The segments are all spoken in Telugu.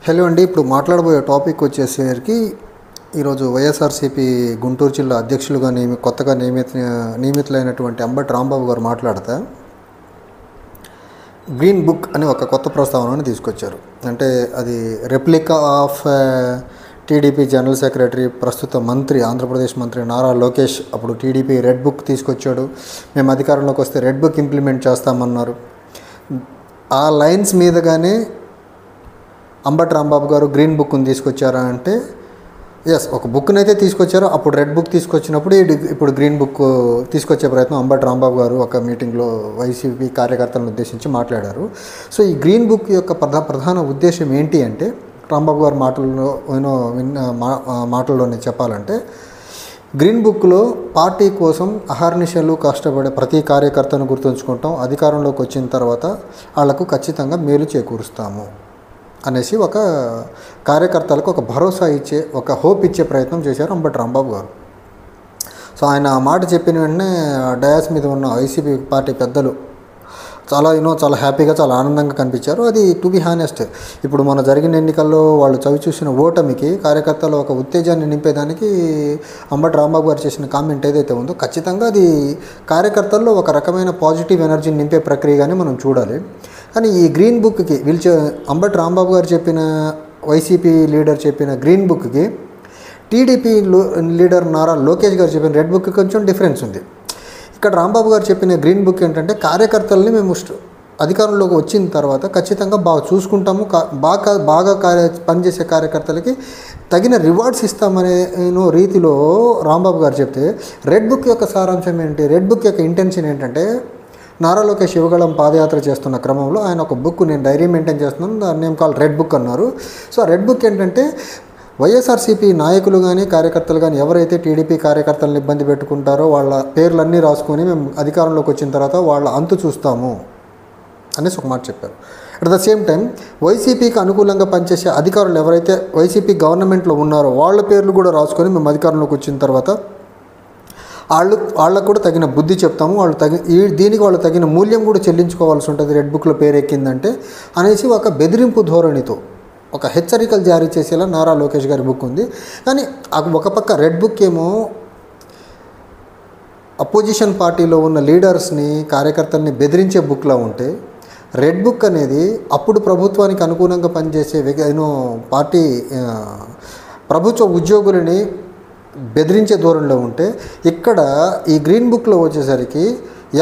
హలో అండి. ఇప్పుడు మాట్లాడబోయే టాపిక్ వచ్చేసరికి ఈరోజు వైఎస్ఆర్సీపీ గుంటూరు జిల్లా అధ్యక్షులుగా కొత్తగా నియమితులైనటువంటి అంబటి రాంబాబు గారు మాట్లాడతా గ్రీన్ బుక్ అని ఒక కొత్త ప్రస్తావనను తీసుకొచ్చారు. అంటే అది replica of TDP general secretary, ప్రస్తుత మంత్రి, ఆంధ్రప్రదేశ్ మంత్రి నారా లోకేష్ అప్పుడు టీడీపీ రెడ్ బుక్ తీసుకొచ్చాడు. మేము అధికారంలోకి వస్తే రెడ్ బుక్ ఇంప్లిమెంట్ చేస్తామన్నారు. ఆ లైన్స్ మీదగానే అంబటి రాంబాబు గారు గ్రీన్ బుక్ని తీసుకొచ్చారా అంటే ఎస్, ఒక బుక్ని అయితే తీసుకొచ్చారు. అప్పుడు రెడ్ బుక్ తీసుకొచ్చినప్పుడు ఇప్పుడు గ్రీన్ బుక్ తీసుకొచ్చే ప్రయత్నం అంబటి రాంబాబు గారు ఒక మీటింగ్లో వైసీపీ కార్యకర్తలను ఉద్దేశించి మాట్లాడారు. సో ఈ గ్రీన్ బుక్ యొక్క ప్రధాన ఉద్దేశం ఏంటి అంటే, రాంబాబు గారి మాటల్లోనే చెప్పాలంటే, గ్రీన్ బుక్లో పార్టీ కోసం అహర్నిశలు కష్టపడే ప్రతి కార్యకర్తను గుర్తుంచుకుంటాం, అధికారంలోకి వచ్చిన తర్వాత వాళ్లకు ఖచ్చితంగా మేలు చేకూరుస్తాము అనేసి ఒక కార్యకర్తలకు ఒక భరోసా ఇచ్చే, ఒక హోప్ ఇచ్చే ప్రయత్నం చేశారు అంబటి రాంబాబు గారు. సో ఆయన ఆ మాట చెప్పిన వెంటనే డయాస్ మీద ఉన్న వైసీపీ పార్టీ పెద్దలు చాలా హ్యాపీగా, చాలా ఆనందంగా కనిపించారు. అది టు బి హానెస్ట్, ఇప్పుడు మన జరిగిన ఎన్నికల్లో వాళ్ళు చవి చూసిన ఓటమికి కార్యకర్తలు ఒక ఉత్తేజాన్ని నింపేదానికి అంబటి రాంబాబు గారు చేసిన కామెంట్ ఏదైతే ఉందో ఖచ్చితంగా అది కార్యకర్తల్లో ఒక రకమైన పాజిటివ్ ఎనర్జీని నింపే ప్రక్రియగానే మనం చూడాలి. కానీ ఈ గ్రీన్ బుక్కి అంబటి రాంబాబు గారు చెప్పిన, వైసీపీ లీడర్ చెప్పిన గ్రీన్ బుక్కి టీడీపీ లీడర్ నారా లోకేష్ గారు చెప్పిన రెడ్ బుక్కి కొంచెం డిఫరెన్స్ ఉంది. ఇక్కడ రాంబాబు గారు చెప్పిన గ్రీన్ బుక్ ఏంటంటే, కార్యకర్తల్ని మేము అధికారంలోకి వచ్చిన తర్వాత ఖచ్చితంగా బాగా చూసుకుంటాము, బాగా పనిచేసే కార్యకర్తలకి తగిన రివార్డ్స్ ఇస్తామనే రీతిలో రాంబాబు గారు చెప్తే, రెడ్ బుక్ యొక్క సారాంశం ఏంటి, రెడ్ బుక్ యొక్క ఇంటెన్షన్ ఏంటంటే, నారా లోకేష్ యువగళం పాదయాత్ర చేస్తున్న క్రమంలో ఆయన ఒక బుక్, నేను డైరీ మెయింటైన్ చేస్తున్నాను, దాని నేమ్ కాల్ రెడ్ బుక్ అన్నారు. సో ఆ రెడ్ బుక్ ఏంటంటే, వైఎస్ఆర్సీపీ నాయకులు కానీ కార్యకర్తలు కానీ ఎవరైతే టీడీపీ కార్యకర్తలను ఇబ్బంది పెట్టుకుంటారో వాళ్ళ పేర్లన్నీ రాసుకొని మేము అధికారంలోకి వచ్చిన తర్వాత వాళ్ళ అంతు చూస్తాము అనేసి ఒక మాట చెప్పారు. అట్ ద సేమ్ టైం వైసీపీకి అనుకూలంగా పనిచేసే అధికారులు ఎవరైతే వైసీపీ గవర్నమెంట్లో ఉన్నారో వాళ్ళ పేర్లు కూడా రాసుకొని మేము అధికారంలోకి వచ్చిన తర్వాత వాళ్ళకు కూడా తగిన బుద్ధి చెప్తాము, దీనికి వాళ్ళు తగిన మూల్యం కూడా చెల్లించుకోవాల్సి ఉంటుంది రెడ్ బుక్లో పేరు ఎక్కిందంటే అనేసి ఒక బెదిరింపు ధోరణితో ఒక హెచ్చరికలు జారీ చేసేలా నారా లోకేష్ గారి బుక్ ఉంది. కానీ ఒక పక్క రెడ్ బుక్ ఏమో అపోజిషన్ పార్టీలో ఉన్న లీడర్స్ని, కార్యకర్తల్ని బెదిరించే బుక్లా ఉంటే, రెడ్ బుక్ అనేది అప్పుడు ప్రభుత్వానికి అనుకూలంగా పనిచేసే పార్టీ ప్రభుత్వ ఉద్యోగులని బెదిరించే ధోరణిలో ఉంటే, ఇక్కడ ఈ గ్రీన్ బుక్లో వచ్చేసరికి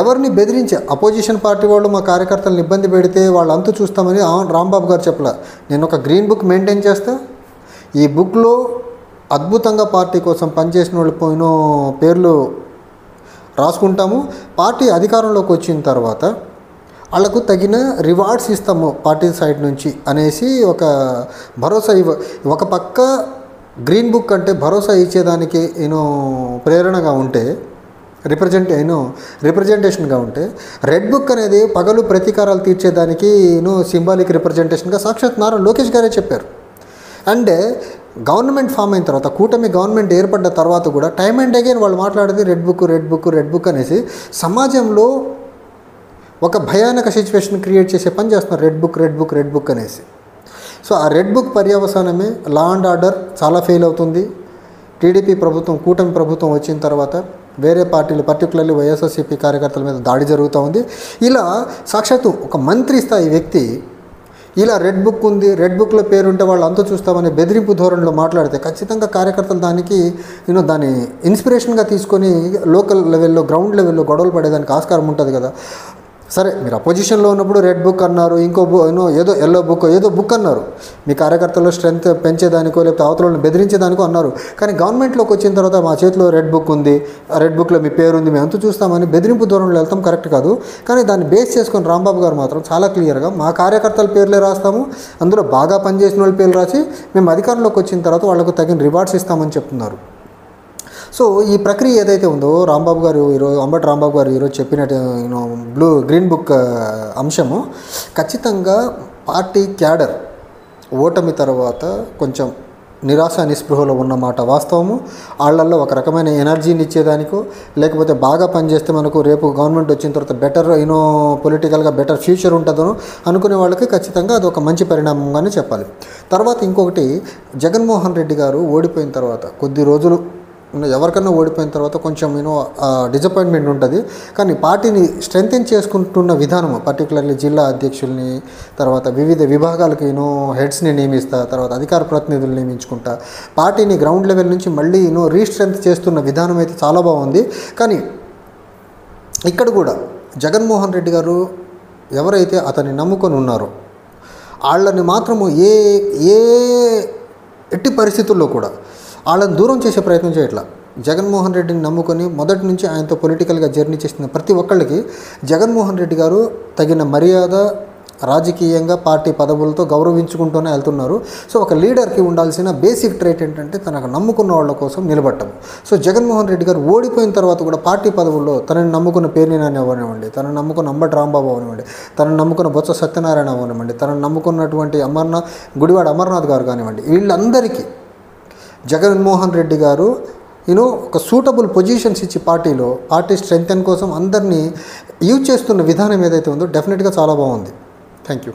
ఎవరిని బెదిరించే అపోజిషన్ పార్టీ వాళ్ళు మా కార్యకర్తలను ఇబ్బంది పెడితే వాళ్ళు అంతు చూస్తామని రాంబాబు గారు చెప్పలే. నేను ఒక గ్రీన్ బుక్ మెయింటైన్ చేస్తా, ఈ బుక్లో అద్భుతంగా పార్టీ కోసం పనిచేసిన వాళ్ళు పోయిన పేర్లు రాసుకుంటాము, పార్టీ అధికారంలోకి వచ్చిన తర్వాత వాళ్లకు తగిన రివార్డ్స్ ఇస్తాము పార్టీ సైడ్ నుంచి అనేసి ఒక భరోసా ఒక పక్క గ్రీన్ బుక్ అంటే భరోసా ఇచ్చేదానికి ప్రేరణగా ఉంటే, రిప్రజెంటేషన్గా ఉంటే, రెడ్ బుక్ అనేది పగలు ప్రతీకారాలు తీర్చేదానికి సింబాలిక్ రిప్రజెంటేషన్గా సాక్షాత్ నారా లోకేష్ గారే చెప్పారు. అంటే గవర్నమెంట్ ఫామ్ అయిన తర్వాత, కూటమి గవర్నమెంట్ ఏర్పడ్డ తర్వాత కూడా టైం అండ్ అగైన్ వాళ్ళు మాట్లాడేది రెడ్ బుక్ అనేసి సమాజంలో ఒక భయానక సిచ్యువేషన్ క్రియేట్ చేసే పని చేస్తున్నారు. రెడ్ బుక్ అనేసి. సో ఆ రెడ్ బుక్ పర్యవసానమే లా అండ్ ఆర్డర్ చాలా ఫెయిల్ అవుతుంది. టీడీపీ ప్రభుత్వం, కూటమి ప్రభుత్వం వచ్చిన తర్వాత వేరే పార్టీలు, పర్టికులర్లీ వైఎస్ఆర్సీపీ కార్యకర్తల మీద దాడి జరుగుతూ ఉంది. ఇలా సాక్షాత్తు ఒక మంత్రి స్థాయి వ్యక్తి ఇలా రెడ్ బుక్ ఉంది, రెడ్ బుక్లో పేరుంటే వాళ్ళు అంతా చూస్తామనే బెదిరింపు ధోరణిలో మాట్లాడితే ఖచ్చితంగా కార్యకర్తలు దానికి దాన్ని ఇన్స్పిరేషన్గా తీసుకొని లోకల్ లెవెల్లో, గ్రౌండ్ లెవెల్లో గొడవలు పడేదానికి ఆస్కారం ఉంటుంది కదా. సరే, మీరు అపోజిషన్లో ఉన్నప్పుడు రెడ్ బుక్ అన్నారు, ఏదో ఎల్లో బుక్ ఏదో బుక్ అన్నారు, మీ కార్యకర్తల్లో స్ట్రెంత్ పెంచేదానికో లేకపోతే అవతలను బెదిరించేదానికో అన్నారు. కానీ గవర్నమెంట్లోకి వచ్చిన తర్వాత మా చేతిలో రెడ్ బుక్ ఉంది, ఆ రెడ్ బుక్లో మీ పేరు ఉంది, మేము అంతా చూస్తామని బెదిరింపు ధోరణిలో వెళ్తాం కరెక్ట్ కాదు. కానీ దాన్ని బేస్ చేసుకొని రాంబాబు గారు మాత్రం చాలా క్లియర్గా మా కార్యకర్తల పేర్లే రాస్తాము, అందులో బాగా పనిచేసిన వాళ్ళ పేర్లు రాసి మేము అధికారంలోకి వచ్చిన తర్వాత వాళ్ళకు తగిన రివార్డ్స్ ఇస్తామని చెప్తున్నారు. సో ఈ ప్రక్రియ ఏదైతే ఉందో అంబటి రాంబాబు గారు ఈరోజు చెప్పినట్టు గ్రీన్ బుక్ అంశము ఖచ్చితంగా పార్టీ క్యాడర్ ఓటమి తర్వాత కొంచెం నిరాశ నిస్పృహలో ఉన్నమాట వాస్తవము. వాళ్ళల్లో ఒక రకమైన ఎనర్జీని ఇచ్చేదానికో, లేకపోతే బాగా పనిచేస్తే మనకు రేపు గవర్నమెంట్ వచ్చిన తర్వాత బెటర్ పొలిటికల్గా బెటర్ ఫ్యూచర్ ఉంటుందనో అనుకునే వాళ్ళకి ఖచ్చితంగా అది ఒక మంచి పరిణామంగానే చెప్పాలి. తర్వాత ఇంకొకటి, జగన్మోహన్ రెడ్డి గారు ఓడిపోయిన తర్వాత కొద్ది రోజులు ఎవరికన్నా ఓడిపోయిన తర్వాత కొంచెం డిసప్పాయింట్మెంట్ ఉంటుంది. కానీ పార్టీని స్ట్రెంగ్తెన్ చేసుకుంటున్న విధానం, పర్టికులర్లీ జిల్లా అధ్యక్షుల్ని, తర్వాత వివిధ విభాగాలకు హెడ్స్ని నియమిస్తా, తర్వాత అధికార ప్రతినిధులు నియమించుకుంటా పార్టీని గ్రౌండ్ లెవెల్ నుంచి మళ్ళీ రీస్ట్రెంత్ చేస్తున్న విధానం అయితే చాలా బాగుంది. కానీ ఇక్కడ కూడా జగన్మోహన్ రెడ్డి గారు ఎవరైతే అతన్ని నమ్ముకొని ఉన్నారో వాళ్ళని మాత్రము ఏ ఎట్టి పరిస్థితుల్లో కూడా వాళ్ళని దూరం చేసే ప్రయత్నం చేయట్లా. జగన్మోహన్ రెడ్డిని నమ్ముకొని మొదటి నుంచి ఆయనతో పొలిటికల్గా జర్నీ చేసిన ప్రతి ఒక్కళ్ళకి జగన్మోహన్ రెడ్డి గారు తగిన మర్యాద, రాజకీయంగా పార్టీ పదవులతో గౌరవించుకుంటూనే వెళ్తున్నారు. సో ఒక లీడర్కి ఉండాల్సిన బేసిక్ ట్రైట్ ఏంటంటే తనకు నమ్ముకున్న వాళ్ళ కోసం నిలబడటం. సో జగన్మోహన్ రెడ్డి గారు ఓడిపోయిన తర్వాత కూడా పార్టీ పదవుల్లో తనని నమ్ముకున్న పేర్ని నాని అవ్వనివ్వండి, తనని నమ్ముకున్న అంబటి రాంబాబు అవనివ్వండి, తనని నమ్ముకున్న బొత్స సత్యనారాయణ అవనివ్వండి, తనని నమ్ముకున్నటువంటి గుడివాడ అమర్నాథ్ గారు కానివ్వండి, వీళ్ళందరికీ జగన్మోహన్ రెడ్డి గారు ఒక సూటబుల్ పొజిషన్స్ ఇచ్చి పార్టీ స్ట్రెంగ్తెన్ కోసం అందరినీ యూజ్ చేస్తున్న విధానం ఏదైతే ఉందో డెఫినెట్గా చాలా బాగుంది. Thank you.